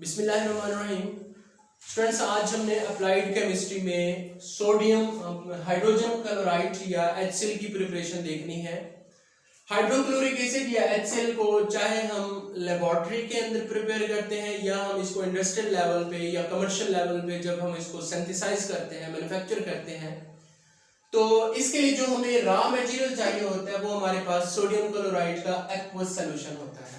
बिस्मिल्लाहिर्रहमानिर्रहीम। स्टूडेंट्स, आज हमने अप्लाइड केमिस्ट्री में सोडियम हाइड्रोजन क्लोराइड या HCl की प्रिपरेशन देखनी है। हाइड्रोक्लोरिक एसिड या HCl को चाहे हम लेबोरेटरी के अंदर प्रिपेयर करते हैं या हम इसको इंडस्ट्रियल लेवल पे या कमर्शियल लेवल पे जब हम इसको सिंथेसाइज करते हैं, मैन्युफैक्चर करते हैं, तो इसके लिए जो हमें रॉ मटेरियल चाहिए होता है वो हमारे पास सोडियम क्लोराइड का एक्वस सॉल्यूशन होता है।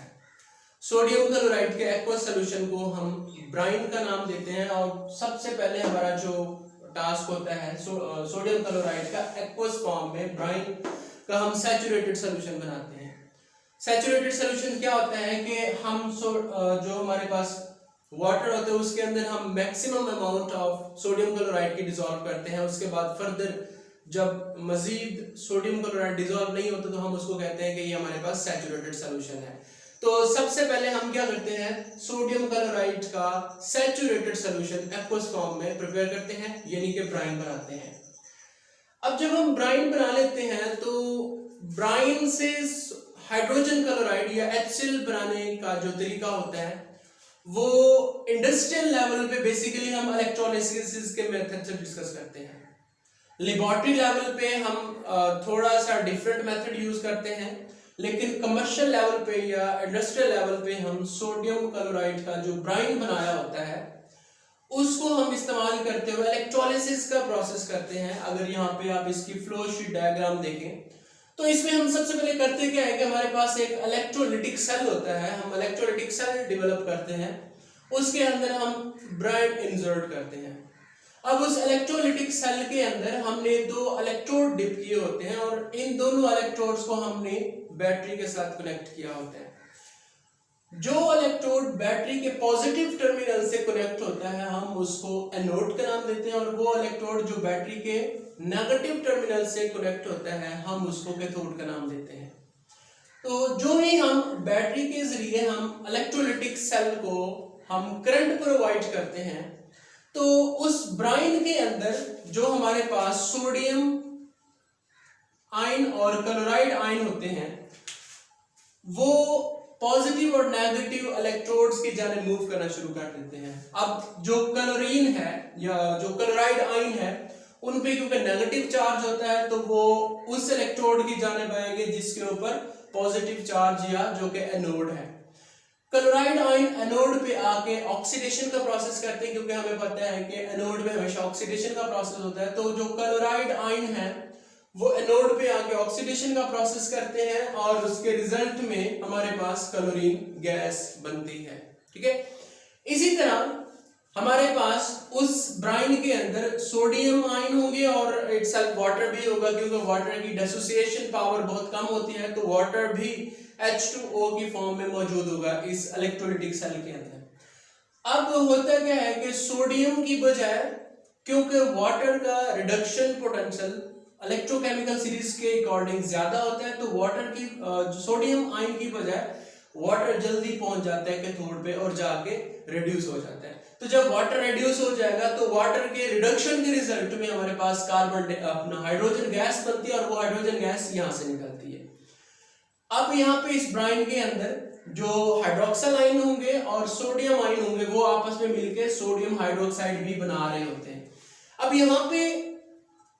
सोडियम क्लोराइड के एक्वस सॉल्यूशन को हम ब्राइन का नाम देते हैं और सबसे पहले हमारा जो टास्क होता है सोडियम क्लोराइड का एक्वस फॉर्म में ब्राइन का हम सैचुरेटेड सॉल्यूशन बनाते हैं। सैचुरेटेड सॉल्यूशन क्या होता है कि हम जो हमारे पास वाटर होता है उसके अंदर हम maximum amount of sodium chloride की डिसॉल्व करते हैं। उसके बाद फर्दर जब मजीद सोडियम क्लोराइड डिसॉल्व नहीं होता तो हम उसको कहते हैं कि ये हमारे पास सैचुरेटेड सॉल्यूशन है। तो सबसे पहले हम क्या करते हैं, सोडियम क्लोराइड का सैचुरेटेड सॉल्यूशन एक्वस फॉर्म में प्रिपेयर करते हैं, यानी कि ब्राइन बनाते हैं। अब जब हम ब्राइन बना लेते हैं तो ब्राइन से हाइड्रोजन क्लोराइड या HCl बनाने का जो तरीका होता है वो इंडस्ट्रियल लेवल पे बेसिकली हम इलेक्ट्रोलिसिस के मेथड से डिस्कस करते हैं। लेबोरेटरी लेवल पे हम थोड़ा सा डिफरेंट मेथड यूज करते हैं, लेकिन कमर्शियल लेवल पे या इंडस्ट्रियल लेवल पे हम सोडियम क्लोराइड का जो ब्राइन बनाया होता है उसको हम इस्तेमाल करते हुए इलेक्ट्रोलिसिस का प्रोसेस करते हैं। अगर यहाँ पे आप इसकी फ्लो शीट डायग्राम देखें तो इसमें हम सबसे पहले करते क्या है कि हमारे पास एक इलेक्ट्रोलिटिक सेल होता है, हम इलेक्ट्रोलिटिक सेल डेवलप करते हैं, उसके अंदर हम ब्राइन इंसर्ट करते हैं। अब उस इलेक्ट्रोलिटिक सेल के अंदर हमने दो इलेक्ट्रोड डिप किए होते हैं और इन दोनों इलेक्ट्रोड्स को हमने बैटरी के साथ कनेक्ट किया होता है। जो इलेक्ट्रोड बैटरी के पॉजिटिव टर्मिनल से कनेक्ट होता है हम उसको एनोड का नाम देते हैं और वो इलेक्ट्रोड जो बैटरी के नेगेटिव टर्मिनल से कनेक्ट होता है हम उसको कैथोड का नाम देते हैं। तो जो ही हम बैटरी के जरिए हम इलेक्ट्रोलिटिक सेल को हम करंट प्रोवाइड करते हैं तो उस ब्राइन के अंदर जो हमारे पास सोडियम आयन और क्लोराइड आयन होते हैं वो पॉजिटिव और नेगेटिव इलेक्ट्रोड्स की जाने मूव करना शुरू कर देते हैं। अब जो क्लोरीन है या जो क्लोराइड आयन है उन पे क्योंकि नेगेटिव चार्ज होता है तो वो उस इलेक्ट्रोड की जानिब आएंगे जिसके ऊपर पॉजिटिव चार्ज या जो कि एनोड है। क्लोराइड आयन एनोड पे आके ऑक्सीडेशन का प्रोसेस करते हैं, क्योंकि हमें पता है कि एनोड में हमेशा ऑक्सीडेशन का प्रोसेस होता है। तो जो क्लोराइड आयन है वो एनोड पे आके ऑक्सीडेशन का प्रोसेस करते हैं और उसके रिजल्ट में हमारे पास क्लोरीन गैस बनती है। ठीक है, इसी तरह हमारे पास उस ब्राइन के अंदर सोडियम आयन होंगे और इटसेल्फ वाटर भी होगा, क्योंकि वाटर की डिसोसिएशन पावर बहुत कम होती है तो वाटर भी H2O की फॉर्म में मौजूद होगा इस इलेक्ट्रोलिटिक सेल के अंदर। अब होता क्या है कि सोडियम की बजाय, क्योंकि वाटर का रिडक्शन पोटेंशियल इलेक्ट्रोकेमिकल सीरीज के अकॉर्डिंग ज्यादा होता है, तो वाटर की सोडियम आयन की बजाय वाटर जल्दी पहुंच जाता है कैथोड पे और जाके रिड्यूस हो जाता है। तो जब वाटर रिड्यूस हो जाएगा तो वाटर के रिडक्शन के रिजल्ट में हमारे पास कार्बन अपना हाइड्रोजन गैस बनती है और वो हाइड्रोजन गैस यहां से निकलती है। अब यहाँ पे इस ब्राइन के अंदर जो हाइड्रोक्सिल आयन होंगे और सोडियम आयन होंगे वो आपस में मिलकर सोडियम हाइड्रोक्साइड भी बना रहे होते हैं। अब यहाँ पे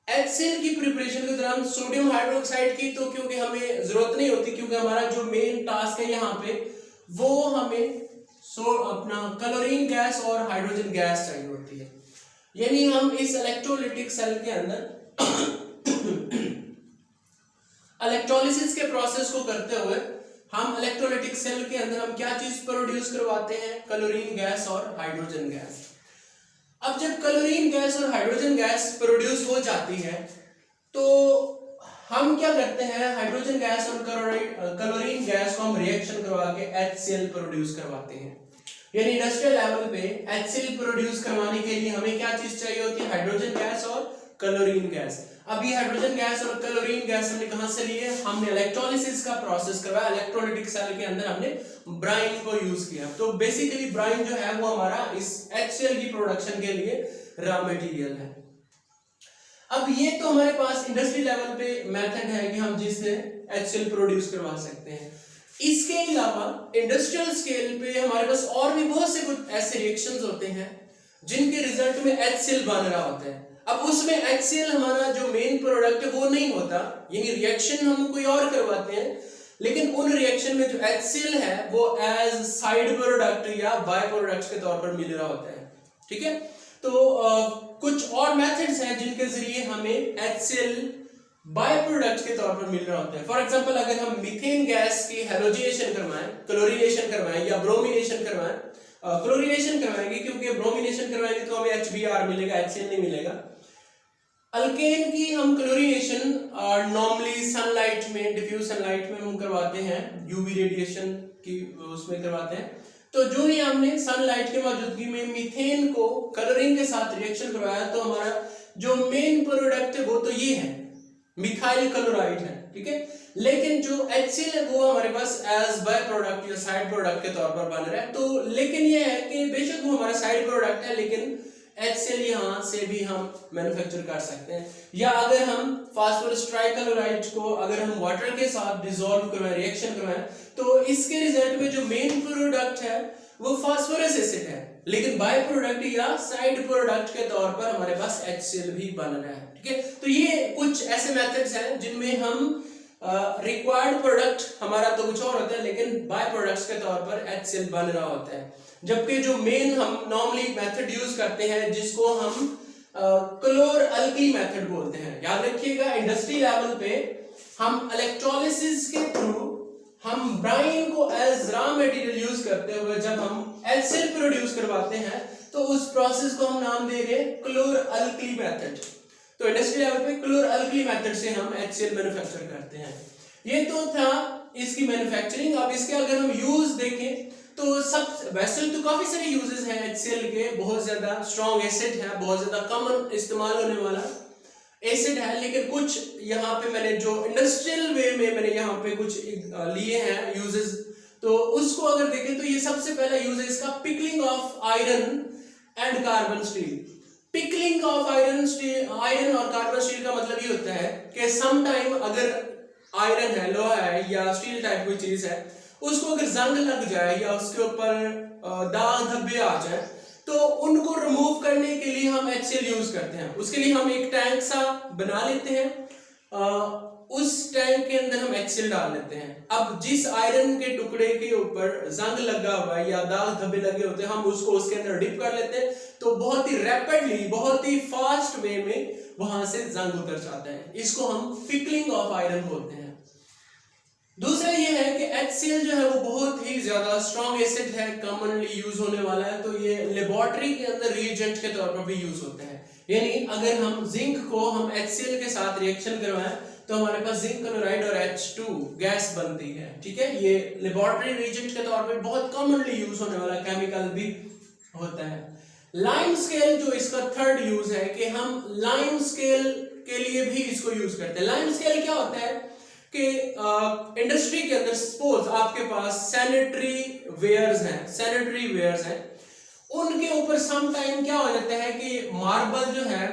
HCl की प्रिपरेशन के दौरान सोडियम हाइड्रोक्साइड की तो क्योंकि हमें जरूरत नहीं होती, क्योंकि हमारा जो मेन टास्क है यहाँ पे वो हमें अपना क्लोरीन गैस और हाइड्रोजन गैस चाहिए होती है। यानी हम इस इलेक्ट्रोलिटिक सेल के अंदर इलेक्ट्रोलिसिस के प्रोसेस को करते हुए हम इलेक्ट्रोलिटिक सेल के अंदर हम क्या चीज प्रोड्यूस करवाते हैं, क्लोरीन गैस और हाइड्रोजन गैस। अब जब क्लोरीन गैस और हाइड्रोजन गैस प्रोड्यूस हो जाती है तो हम क्या करते हैं, हाइड्रोजन गैस और क्लोरीन गैस को हम रिएक्शन करवा के HCl प्रोड्यूस करवाते हैं। यानी इंडस्ट्रियल लेवल पे HCl प्रोड्यूस करवाने के लिए हमें क्या चीज चाहिए होती है, हाइड्रोजन गैस और क्लोरीन गैस। अब ये हाइड्रोजन गैस और क्लोरीन गैस हमने कहां से लिए, हमने इलेक्ट्रोलिसिस का प्रोसेस करवाया, इलेक्ट्रोलिटिक सेल के अंदर हमने ब्राइन को यूज किया। तो बेसिकली ब्राइन जो है वो हमारा इस HCl की प्रोडक्शन के लिए रॉ मटेरियल है। अब ये तो हमारे पास इंडस्ट्री लेवल पे मेथड है कि हम जिससे HCl प्रोड्यूस करवा सकते हैं। इसके अलावा इंडस्ट्रियल स्केल पे हमारे पास और भी बहुत से कुछ ऐसे रिएक्शंस होते हैं जिनके रिजल्ट में HCl बन रहा होता है। अब उसमें HCl हमारा जो मेन प्रोडक्ट है वो नहीं होता, यानी रिएक्शन हम कोई और करवाते हैं, लेकिन उन रिएक्शन में जो HCl है वो एज साइड प्रोडक्ट या बाय प्रोडक्ट्स के तौर पर मिल रहा होता है। ठीक है, तो कुछ और मेथड्स हैं जिनके जरिए हमें HCl बाय प्रोडक्ट के तौर पर मिल रहा होता है। फॉर एग्जांपल अगर हम मीथेन गैस की हैलोजिनेशन करवाएं, क्लोरीनेशन करवाएं या ब्रोमिनेशन करवाएं, क्लोरीनेशन करवाएंगे क्योंकि ब्रोमिनेशन करवाएंगे तो हमें HBr मिलेगा, HCl नहीं मिलेगा। अल्केन की हम क्लोरीनेशन नॉर्मली सनलाइट में, डिफ्यूज सनलाइट में हम करवाते हैं, यूवी रेडिएशन की उसमें करवाते हैं। तो जो ही हमने सनलाइट की मौजूदगी में मीथेन को कलरिंग के साथ रिएक्शन करवाया तो हमारा जो मेन प्रोडक्ट है वो तो ये है, मिथाइल क्लोराइड है। ठीक है, लेकिन जो HCl है वो हमारे पास एज बाय प्रोडक्ट या साइड प्रोडक्ट के तौर पर बन रहा है। तो लेकिन ये है कि बेशक वो हमारा साइड प्रोडक्ट है, लेकिन HCl यहाँ से भी हम मैन्युफैक्चर कर सकते हैं। या अगर हम फास्फोरस ट्राइक्लोराइड को अगर हम वाटर के साथ डिसॉल्व करवाएं, रिएक्शन करवाएं, तो इसके रिजल्ट में जो मेन प्रोडक्ट है वो फास्फोरस एसिड है, लेकिन बाय प्रोडक्ट या साइड प्रोडक्ट के तौर पर हमारे पास HCl भी बन रहा है। ठीक है, तो ये कुछ ऐसे मेथड्स हैं जिनमें हम रिक्वायर्ड प्रोडक्ट हमारा तो कुछ और होता है, लेकिन बाय प्रोडक्ट्स के तौर पर HCl बन रहा होता है। जबकि जो मेन हम नॉर्मली मेथड यूज करते हैं जिसको हम क्लोर अल्की मेथड बोलते हैं, याद रखिएगा इंडस्ट्री लेवल पे हम इलेक्ट्रोलिसिस के थ्रू हम ब्राइन को एज रॉ मटेरियल यूज करते हुए जब हम HCl प्रोड्यूस करवाते हैं तो उस प्रोसेस को हम नाम दे रहे हैं क्लोर अल्की मेथड। तो इंडस्ट्री लेवल पे क्लोर अल्की मेथड से हम HCl मैन्युफैक्चर करते हैं। ये तो था इसकी मैन्युफैक्चरिंग। अब इसके अगर हम यूज देखें तो सब वैसे तो काफी सारे यूजेस हैं HCl के, बहुत ज्यादा स्ट्रॉन्ग एसिड है, बहुत ज्यादा कॉमन इस्तेमाल होने वाला एसिड है, लेकिन कुछ यहाँ पे मैंने जो इंडस्ट्रियल वे में मैंने यहाँ पे कुछ लिए हैं यूजेस, तो उसको अगर देखें तो ये सबसे पहला यूज है इसका pickling of iron and carbon steel. Pickling of iron और कार्बन स्टील का मतलब ये होता है कि सम टाइम अगर आयरन है, लोहा है या स्टील टाइप कोई चीज है, उसको अगर जंग लग जाए या उसके ऊपर दाग धब्बे आ जाए तो उनको रिमूव करने के लिए हम HCl यूज करते हैं। उसके लिए हम एक टैंक सा बना लेते हैं, उस टैंक के अंदर हम HCl डाल लेते हैं। अब जिस आयरन के टुकड़े के ऊपर जंग लगा हुआ है या दाग धब्बे लगे होते हैं हम उसको उसके अंदर डिप कर लेते हैं, तो बहुत ही रैपिडली, बहुत ही फास्ट वे में वहां से जंग उतर जाता है। इसको हम पिकलिंग ऑफ आयरन बोलते हैं। दूसरा ये है कि HCl जो है वो बहुत ही ज्यादा स्ट्रॉन्ग एसिड है, कॉमनली यूज होने वाला है, तो ये लेबोरेटरी के अंदर रिएजेंट के तौर पर भी यूज होता है। यानी अगर हम जिंक को हम HCl के साथ रिएक्शन करवाएं तो हमारे पास जिंक क्लोराइड और H2 गैस बनती है। ठीक है, ये लेबोरेटरी रिएजेंट के तौर पर बहुत कॉमनली यूज होने वाला केमिकल भी होता है। लाइम स्केल जो इसका थर्ड यूज है कि हम लाइम स्केल के लिए भी इसको यूज करते हैं। लाइम स्केल क्या होता है कि इंडस्ट्री के अंदर सपोज आपके पास सैनिटरी वेयर्स हैं, उनके ऊपर सम टाइम क्या हो जाता है कि मार्बल जो है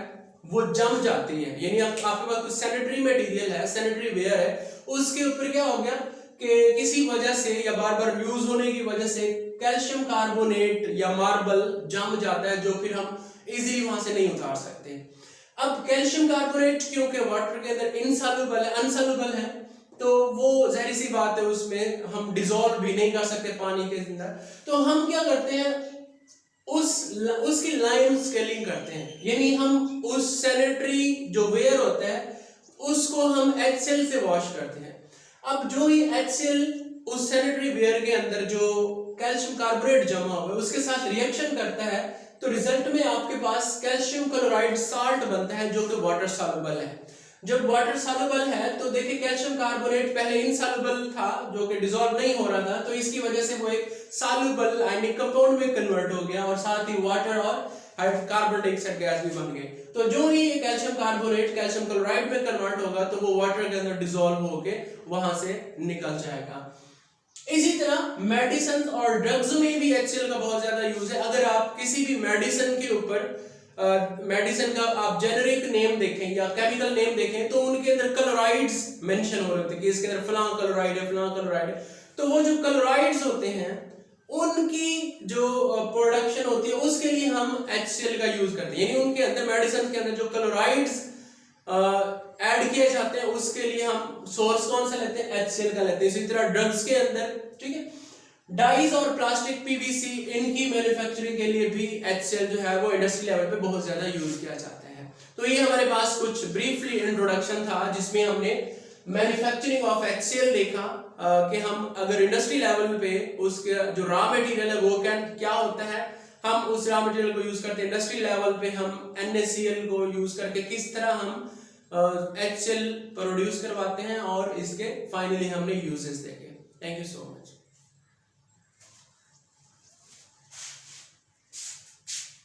वो जम जाती है, यानी आपके पास कुछ सैनिटरी मटेरियल है, सैनिटरी वेयर है, उसके ऊपर क्या हो गया कि किसी वजह से या बार बार यूज होने की वजह से कैल्शियम कार्बोनेट या मार्बल जम जाता है, जो फिर हम इजीली वहां से नहीं उतार सकते। अब कैल्शियम कार्बोनेट क्योंकि वाटर के अंदर अनसॉल्युबल है, तो वो जाहिर सी बात है उसमें हम डिसॉल्व भी नहीं कर सकते पानी के अंदर, तो हम क्या करते हैं उसकी लाइम स्केलिंग करते हैं, यानी हम उस सैनिटरी जो वेयर होता है उसको हम HCl से वॉश करते हैं। अब जो ही HCl उस सैनिटरी वेयर के अंदर जो कैल्शियम कार्बोनेट जमा हुआ है उसके साथ रिएक्शन करता है, तो रिजल्ट में आपके पास कैल्शियम क्लोराइड साल्ट बनता है जो कि वाटर सॉल्युबल है। जब वाटर सॉल्युबल है तो देखिए कैल्शियम कार्बोनेट पहले इनसॉल्युबल था जो कि डिसॉल्व नहीं हो रहा था, तो इसकी वजह से वो एक सॉल्युबल आयनिक कंपाउंड में कन्वर्ट हो गया और साथ ही वाटर और कार्बन डाइऑक्साइड गैस भी बन गई। तो जो ही कैल्शियम कार्बोनेट कैल्शियम क्लोराइड में कन्वर्ट होगा तो वो वाटर के अंदर डिसॉल्व होके वहां से निकल जाएगा। इसी तरह मेडिसिन और ड्रग्स में भी HCl का बहुत ज्यादा यूज है। अगर आप किसी भी मेडिसिन के ऊपर मेडिसिन का आप जेनेरिक नेम देखें या केमिकल नेम देखें तो उनके अंदर क्लोराइड्स मेंशन हो रहे थे कि इसके अंदर फलां क्लोराइड है, तो वो जो क्लोराइड्स होते हैं उनकी जो प्रोडक्शन होती है उसके लिए हम HCl का यूज करते हैं, यानी उनके अंदर मेडिसिन के अंदर जो क्लोराइड्स ऐड किए जाते हैं उसके लिए हम सोर्स कौन सा लेते हैं, HCl का लेते हैं। इसी तरह ड्रग्स के अंदर, ठीक है, डाइज और प्लास्टिक PVC इनकी मैन्युफैक्चरिंग के लिए भी HCl जो है वो इंडस्ट्री लेवल पे बहुत ज्यादा यूज किया जाता है। तो ये हमारे पास कुछ ब्रीफली इंट्रोडक्शन था जिसमें हमने मैन्युफैक्चरिंग ऑफ HCl देखा कि हम अगर इंडस्ट्री लेवल पे उसके जो रॉ मटेरियल है वो क्या होता है, हम उस रॉ मटेरियल को यूज करते हैं। इंडस्ट्री लेवल पे हम NaCl को यूज करके किस तरह हम HCl प्रोड्यूस करवाते हैं और इसके फाइनली हमने यूजेस देखे। Thank you so much.